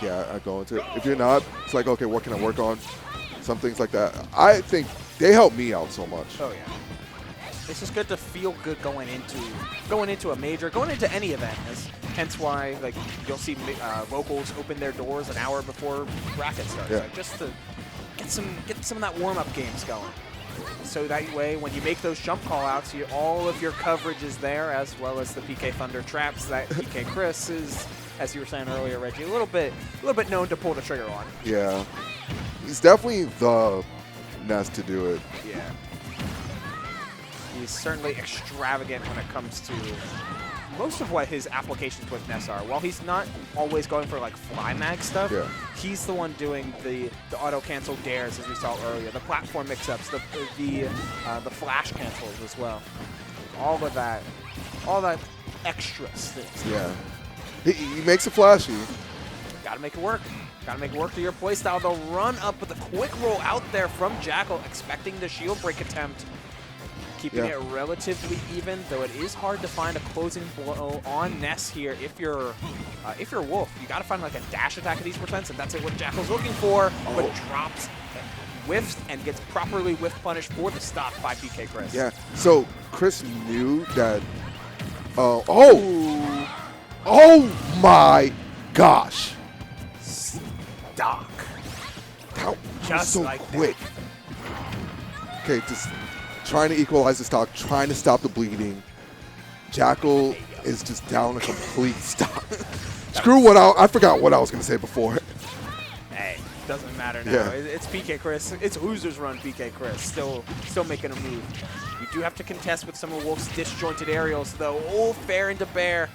like, yeah, I go into it. If you're not, it's like, okay, what can I work on? Some things like that. I think they help me out so much. Oh yeah. It's just good to feel good going into a major, going into any event. Hence why, like, you'll see locals open their doors an hour before bracket starts, like, just to get some of that warm-up games going. So that way, when you make those jump call-outs, all of your coverage is there, as well as the PK Thunder traps that PK Chris is, as you were saying earlier, Reggie, a little bit known to pull the trigger on. Yeah, he's definitely the Ness to do it. Yeah. He's certainly extravagant when it comes to most of what his applications with Ness are. While he's not always going for like fly mag stuff, he's the one doing the auto cancel dares, as we saw earlier, the platform mix-ups, the flash cancels as well. All that extra things. Yeah, he makes it flashy. Gotta make it work. Gotta make it work to your playstyle. They'll run up with a quick roll out there from Jakal, expecting the shield break attempt. Keeping it relatively even, though it is hard to find a closing blow on Ness here. If you're Wolf, you got to find like a dash attack at these percents, and that's what Jakal's looking for. But drops, whiffs, and gets properly whiff punished for the stop by PK Chris. Yeah. So Chris knew that. Oh my gosh! Stock. That Just was so like quick. Okay, just trying to equalize the stock, trying to stop the bleeding. Jakal is just down a complete stop. Screw what I forgot what I was going to say before. Hey, doesn't matter now. Yeah. It's PK Chris. It's Losers Run PK Chris. Still making a move. You do have to contest with some of Wolf's disjointed aerials, though. Oh, fair into bear.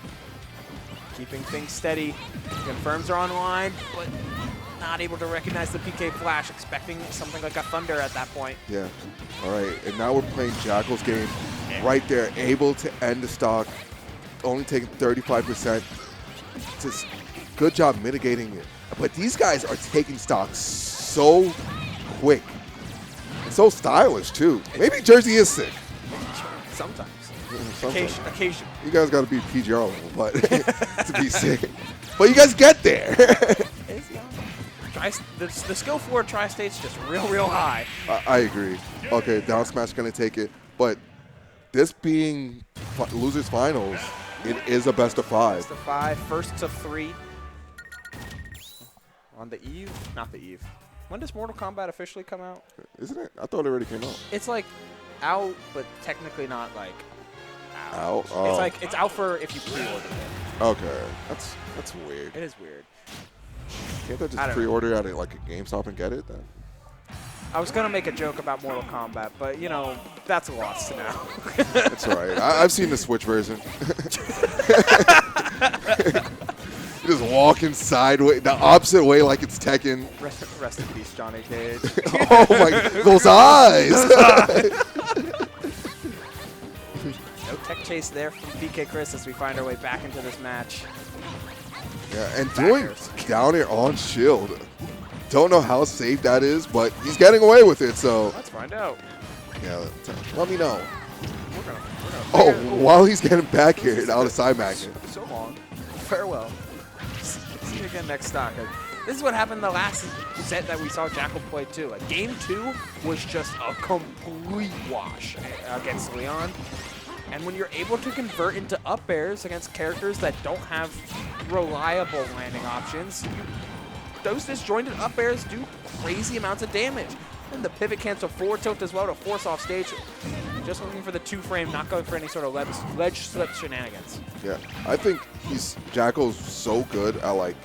Keeping things steady. Confirms are online, but not able to recognize the PK flash, expecting something like a Thunder at that point. Yeah. All right, and now we're playing Jakal's game right there, able to end the stock, only taking 35%. Just good job mitigating it. But these guys are taking stocks so quick and so stylish, too. Maybe Jersey is sick. Sometimes. Sometimes. Occasion. You guys got to be PGR level, but to be sick. But you guys get there. The skill floor of Tri-State's just real high. I agree. Okay, down smash going to take it. But this being losers finals, it is a best of 5. Best of 5, first to 3. On the eve? Not the eve. When does Mortal Kombat officially come out? Isn't it? I thought it already came out. It's like out, but technically not like out. Oh. It's like it's out for if you pre-order it. Okay, that's weird. It is weird. Can't I just pre-order at like a GameStop and get it then? I was gonna make a joke about Mortal Kombat, but you know that's a loss to now. That's all right. I've seen the Switch version. You just walking sideways, the opposite way, like it's Tekken. Rest in peace, Johnny Cage. Oh my, those eyes! No tech chase there from PK Chris as we find our way back into this match. Yeah, and doing down air on shield. Don't know how safe that is, but he's getting away with it, so. Let's find out. Yeah, let me know. We're gonna while he's getting back here, out of side magnet. So long. Farewell. See you again next stock. This is what happened the last set that we saw Jakal play too. Like game 2 was just a complete wash against Leon. And when you're able to convert into up airs against characters that don't have reliable landing options, those disjointed up airs do crazy amounts of damage. And the pivot cancel forward tilt as well to force off stage. Just looking for the 2-frame, not going for any sort of ledge slip shenanigans. Yeah, I think Jakal's so good at like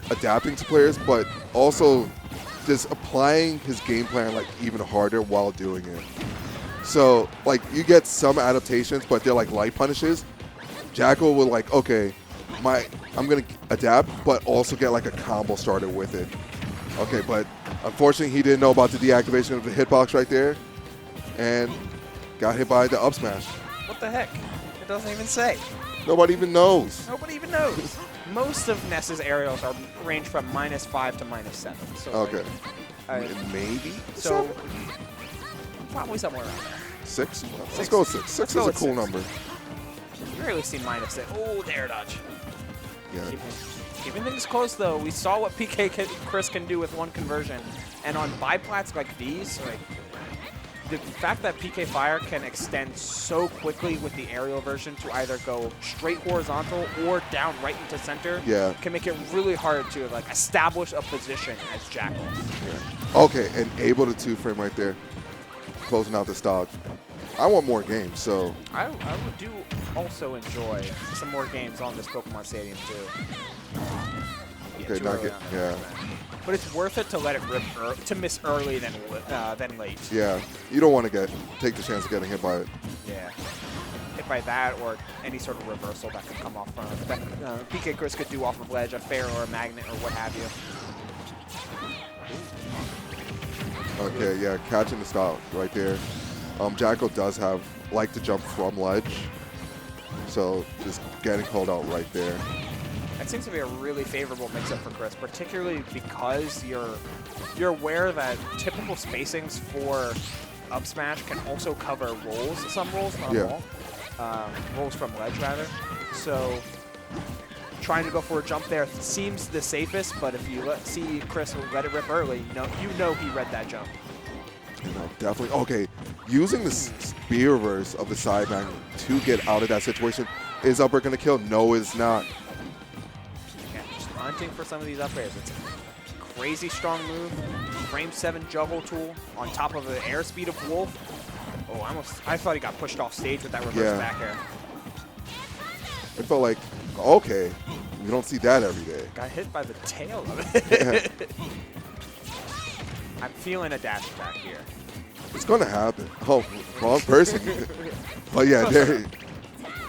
adapting to players, but also just applying his game plan like even harder while doing it. So like you get some adaptations, but they're like light punishes. Jakal will like, okay, I'm gonna adapt, but also get like a combo started with it. Okay, but unfortunately he didn't know about the deactivation of the hitbox right there, and got hit by the up smash. What the heck? It doesn't even say. Nobody even knows. Nobody even knows. Most of Ness's aerials are range from -5 to -7. So okay. Like, maybe. So probably somewhere around there. 6? Let's go with 6. 6 is a cool number. You rarely see -6. Oh, there, dodge. Yeah. Keeping things close, though, we saw what Chris can do with one conversion. And on biplats like these, like, the fact that PK Fire can extend so quickly with the aerial version to either go straight horizontal or down right into center can make it really hard to like establish a position as Jakal. Yeah. Okay, and able to 2-frame right there, closing out the stock. I want more games, so. I do also enjoy some more games on this Pokemon Stadium too. Okay, not get, yeah. But it's worth it to let it rip to miss early than late. Yeah, you don't want to take the chance of getting hit by it. Yeah, hit by that or any sort of reversal that could come off from that PK Chris could do off of ledge, a fair or a magnet or what have you. Okay, yeah, catching the stop right there. Jakal does like to jump from ledge, so just getting called out right there. That seems to be a really favorable mix-up for Chris, particularly because you're aware that typical spacings for up smash can also cover rolls, some rolls, not all. Rolls from ledge, rather. So trying to go for a jump there seems the safest, but if you see Chris let it rip early, you know he read that jump. You know, definitely. Okay, using the spear reverse of the side magnet to get out of that situation. Is upper going to kill? No, it's not. Hunting for some of these up airs. It's a crazy strong move. Frame 7 juggle tool on top of the airspeed of Wolf. Oh, I thought he got pushed off stage with that reverse back air. It felt like, okay, we don't see that every day. Got hit by the tail of it. I'm feeling a dash attack here. It's going to happen. Oh, wrong person. But yeah, there.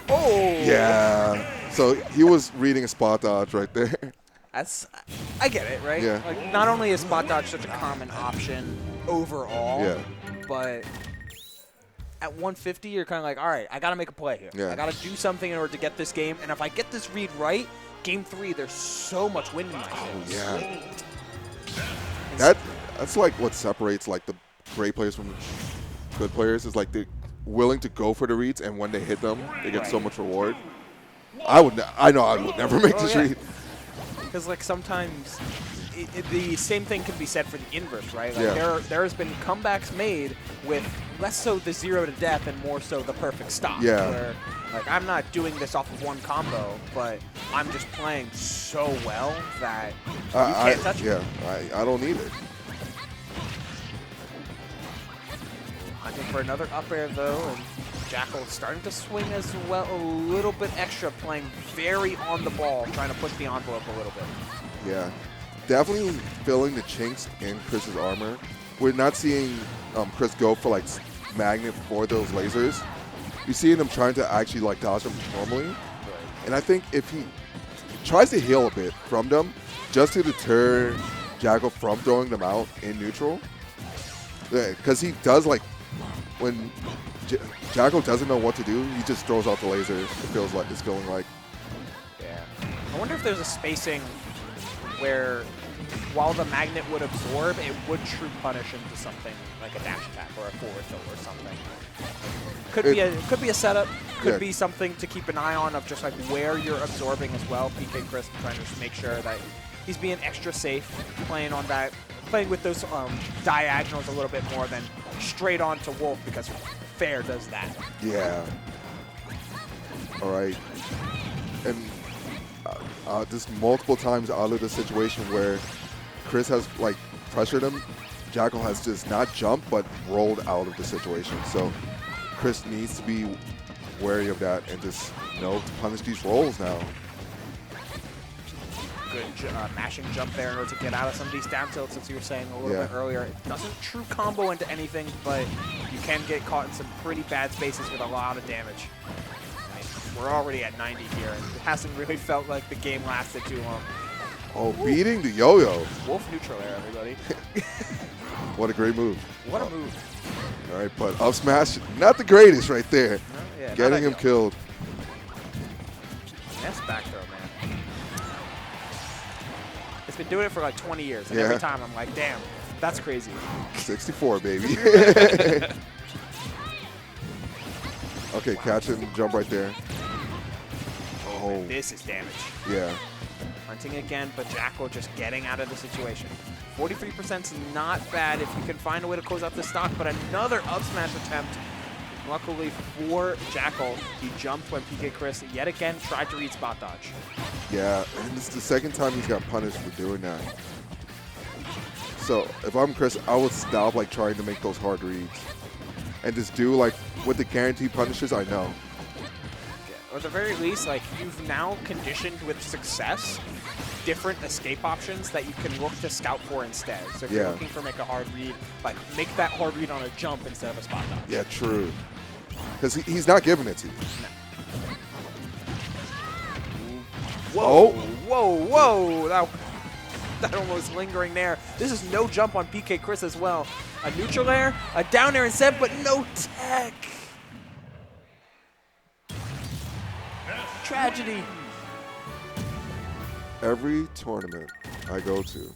Oh! Yeah. So he was reading a spot dodge right there. I get it, right? Yeah. Like, not only is spot dodge such a common option overall, but at 150, you're kind of like, all right, I got to make a play here. Yeah. I got to do something in order to get this game. And if I get this read right, game 3, there's so much wind in my face. Yeah. That's like what separates like the great players from good players is like they're willing to go for the reads, and when they hit them, they get so much reward. I know I would never make this read. Because like sometimes the same thing can be said for the inverse, right? Like there has been comebacks made with less so the 0 to death and more so the perfect stop. Yeah. Where like I'm not doing this off of one combo, but I'm just playing so well that you can't touch it. Yeah, I don't need it. Hunting for another up air though, and Jakal starting to swing as well a little bit extra, playing very on the ball, trying to push the envelope a little bit. Yeah, definitely filling the chinks in Chris's armor. We're not seeing Chris go for like magnet for those lasers. You're seeing him trying to actually like dodge them normally. And I think if he tries to heal a bit from them, just to deter Jakal from throwing them out in neutral, because he does like when Jakal doesn't know what to do, he just throws out the laser. It feels like it's feeling like. Yeah. I wonder if there's a spacing where while the magnet would absorb, it would true punish into something like a dash attack or a forward tilt or something. Could be a setup. Could be something to keep an eye on of just like where you're absorbing as well. PK Chris trying to just make sure that he's being extra safe, playing on that, playing with those diagonals a little bit more than straight on to Wolf because fair does that. Yeah. All right. And just multiple times out of the situation where Chris has like pressured him, Jakal has just not jumped but rolled out of the situation. So Chris needs to be wary of that and just to punish these rolls now. Good mashing jump there in order to get out of some of these down tilts, as you were saying a little bit earlier. It doesn't true combo into anything, but you can get caught in some pretty bad spaces with a lot of damage. We're already at 90 here, and it hasn't really felt like the game lasted too long. Oh, beating the yo-yo. Wolf neutral there, everybody. What a great move. What a move. All right, but up smash, not the greatest right there. No, getting him killed. Ness back throw, man. It's been doing it for like 20 years, and every time I'm like, damn, that's crazy. 64, baby. Okay, catch it and jump right there. Oh. This is damage. Yeah. taunting again, but Jakal just getting out of the situation. 43% is not bad if you can find a way to close out the stock, but another up smash attempt. Luckily for Jakal, he jumped when PK Chris yet again tried to read spot dodge. Yeah, and this is the second time he's got punished for doing that. So if I'm Chris, I would stop like trying to make those hard reads and just do like with the guaranteed punishes I know. Or at the very least, like, you've now conditioned with success different escape options that you can look to scout for instead. So if you're looking for make a hard read, like, make that hard read on a jump instead of a spot dodge. Yeah, true. Because he's not giving it to you. No. Whoa, whoa, whoa. That almost lingering there. This is no jump on PK Chris as well. A neutral air, a down air instead, but no tech. Tragedy. Every tournament I go to,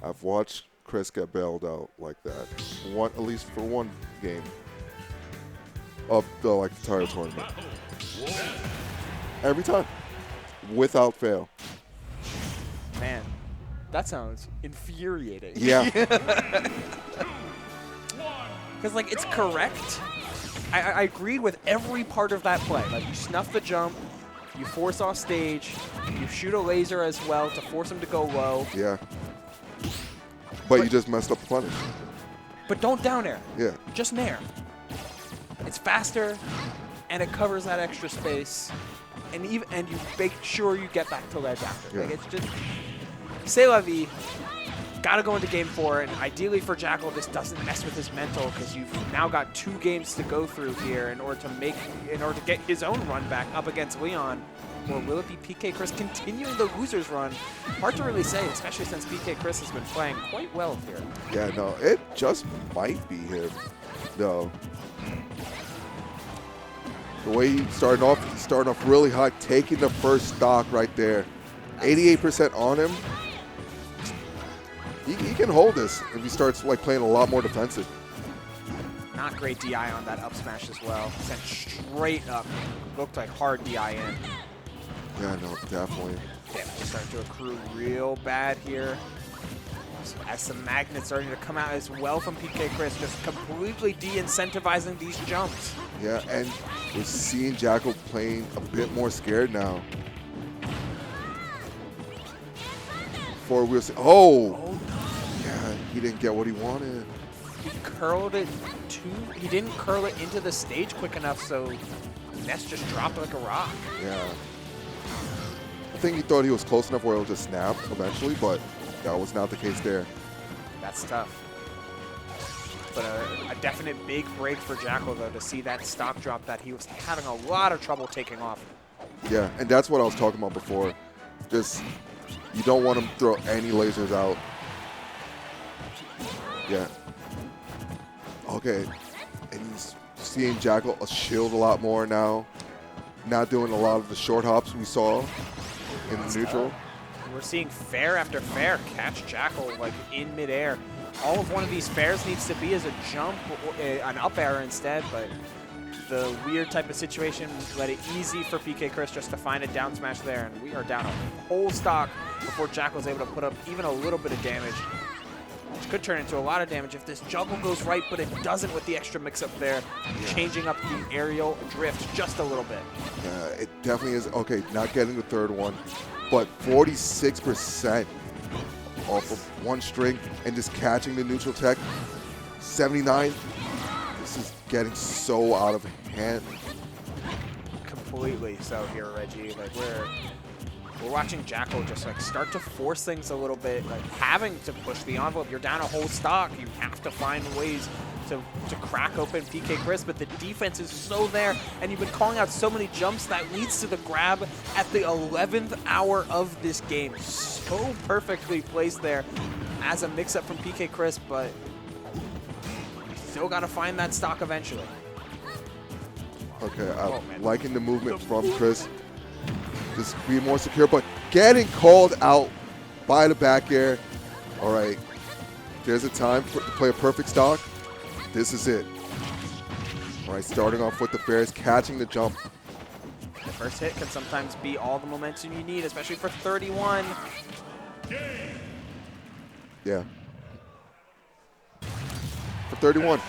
I've watched Chris get bailed out like that. At least for one game of the entire tournament. Every time, without fail. Man, that sounds infuriating. Yeah. Because, like, it's correct. I agreed with every part of that play. Like, you snuff the jump, you force off stage, you shoot a laser as well to force him to go low. Yeah. But you just messed up the punish. But don't down air. Yeah. Just nair. It's faster, and it covers that extra space, and you make sure you get back to ledge after. Yeah. Like, it's just, c'est la vie. Got to go into game 4, and ideally for Jakal, this doesn't mess with his mental because you've now got 2 games to go through here in order to get his own run back up against Leon. Or will it be PK Chris continuing the loser's run? Hard to really say, especially since PK Chris has been playing quite well here. Yeah, no, it just might be him, though. The way he's starting off really hot, taking the first stock right there. 88% on him. He can hold this if he starts playing a lot more defensive. Not great DI on that up smash as well. Sent straight up. Looked like hard DI in. Yeah, no, definitely. Damage starting to accrue real bad here. As some magnets starting to come out as well from PK Chris, just completely de-incentivizing these jumps. Yeah, and we're seeing Jakal playing a bit more scared now. Before we were saying, oh, yeah, he didn't get what he wanted. He curled it he didn't curl it into the stage quick enough, so Ness just dropped like a rock. Yeah. I think he thought he was close enough where it would just snap eventually, but that was not the case there. That's tough. But a definite big break for Jakal, though, to see that stock drop that he was having a lot of trouble taking off. Yeah, and that's what I was talking about before. Just, you don't want him to throw any lasers out. Yeah. Okay. And he's seeing Jakal shield a lot more now. Not doing a lot of the short hops we saw in the neutral. We're seeing fair after fair catch Jakal like in midair. All of one of these fairs needs to be is a jump, an up air instead, but the weird type of situation let it easy for PK Chris just to find a down smash there, and we are down a whole stock before Jakal's able to put up even a little bit of damage, which could turn into a lot of damage if this juggle goes right, but it doesn't with the extra mix-up there, changing up the aerial drift just a little bit. It definitely is. Okay, not getting the third one, but 46% off of one string and just catching the neutral tech. 79. This is getting so out of hand. Completely so here, Reggie. Like we're watching Jakal just like start to force things a little bit, like having to push the envelope. You're down a whole stock. You have to find ways to crack open PK Chris, but the defense is so there, and you've been calling out so many jumps that leads to the grab at the 11th hour of this game. So perfectly placed there as a mix-up from PK Chris, but you still got to find that stock eventually. Okay, I'm liking the movement from Chris. Just be more secure, but getting called out by the back air. All right, there's a time to play a perfect stock. This is it. All right, starting off with the fairs, catching the jump. first hit can sometimes be all the momentum you need, especially for 31. Yeah. For 31.